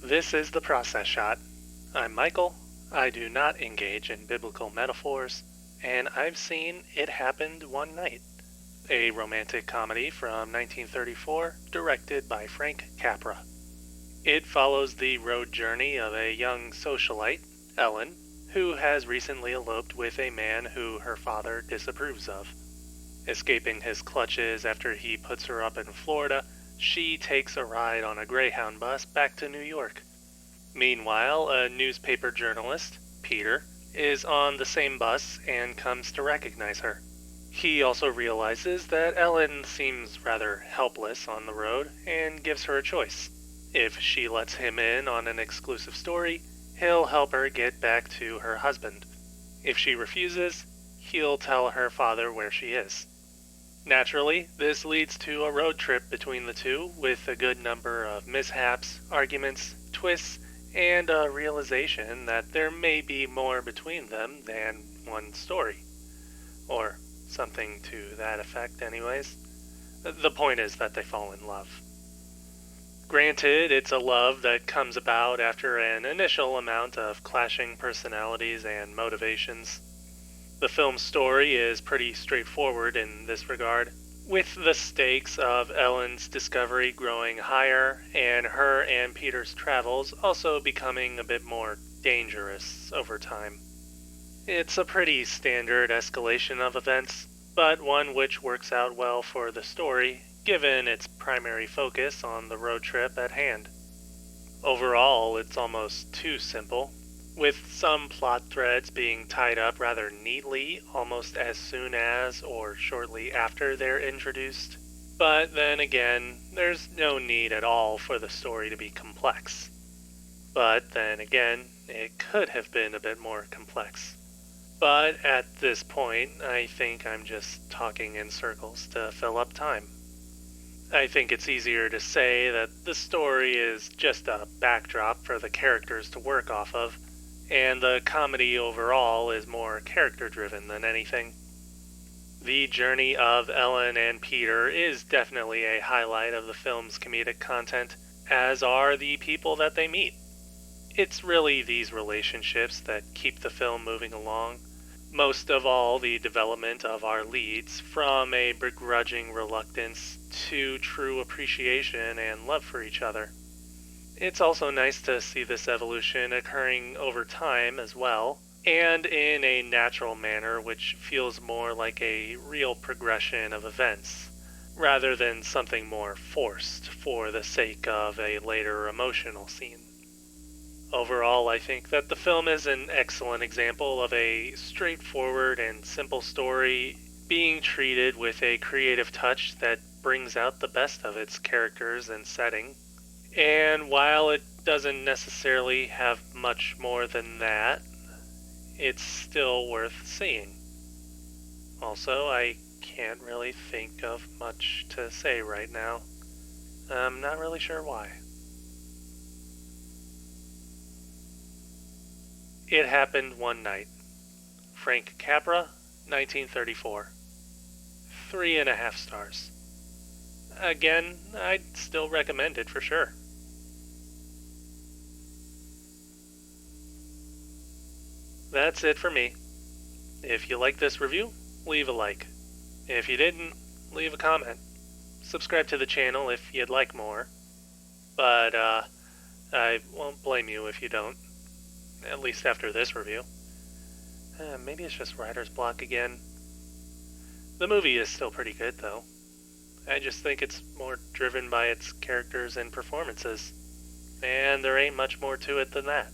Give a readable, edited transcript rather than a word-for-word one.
This is the Process Shot. I'm Michael. I do not engage in biblical metaphors, and I've seen It Happened One Night, a romantic comedy from 1934 directed by Frank Capra. It follows the road journey of a young socialite, Ellen, who has recently eloped with a man who her father disapproves of. Escaping his clutches after he puts her up in Florida, she takes a ride on a Greyhound bus back to New York. Meanwhile, a newspaper journalist, Peter, is on the same bus and comes to recognize her. He also realizes that Ellen seems rather helpless on the road and gives her a choice. If she lets him in on an exclusive story, he'll help her get back to her husband. If she refuses, he'll tell her father where she is. Naturally, this leads to a road trip between the two with a good number of mishaps, arguments, twists, and a realization that there may be more between them than one story. Or something to that effect, anyways. The point is that they fall in love. Granted, it's a love that comes about after an initial amount of clashing personalities and motivations. The film's story is pretty straightforward in this regard, with the stakes of Ellen's discovery growing higher and her and Peter's travels also becoming a bit more dangerous over time. It's a pretty standard escalation of events, but one which works out well for the story, given its primary focus on the road trip at hand. Overall, it's almost too simple, with some plot threads being tied up rather neatly almost as soon as or shortly after they're introduced. But then again, there's no need at all for the story to be complex. But then again, it could have been a bit more complex. But at this point, I think I'm just talking in circles to fill up time. I think it's easier to say that the story is just a backdrop for the characters to work off of, and the comedy overall is more character-driven than anything. The journey of Ellen and Peter is definitely a highlight of the film's comedic content, as are the people that they meet. It's really these relationships that keep the film moving along, most of all the development of our leads, from a begrudging reluctance to true appreciation and love for each other. It's also nice to see this evolution occurring over time as well, and in a natural manner which feels more like a real progression of events, rather than something more forced for the sake of a later emotional scene. Overall, I think that the film is an excellent example of a straightforward and simple story being treated with a creative touch that brings out the best of its characters and setting. And while it doesn't necessarily have much more than that, it's still worth seeing. Also, I can't really think of much to say right now. I'm not really sure why. It Happened One Night. Frank Capra, 1934. 3.5 stars. Again, I'd still recommend it for sure. That's it for me. If you liked this review, leave a like. If you didn't, leave a comment. Subscribe to the channel if you'd like more. But, I won't blame you if you don't. At least after this review. Maybe it's just writer's block again. The movie is still pretty good, though. I just think it's more driven by its characters and performances. And there ain't much more to it than that.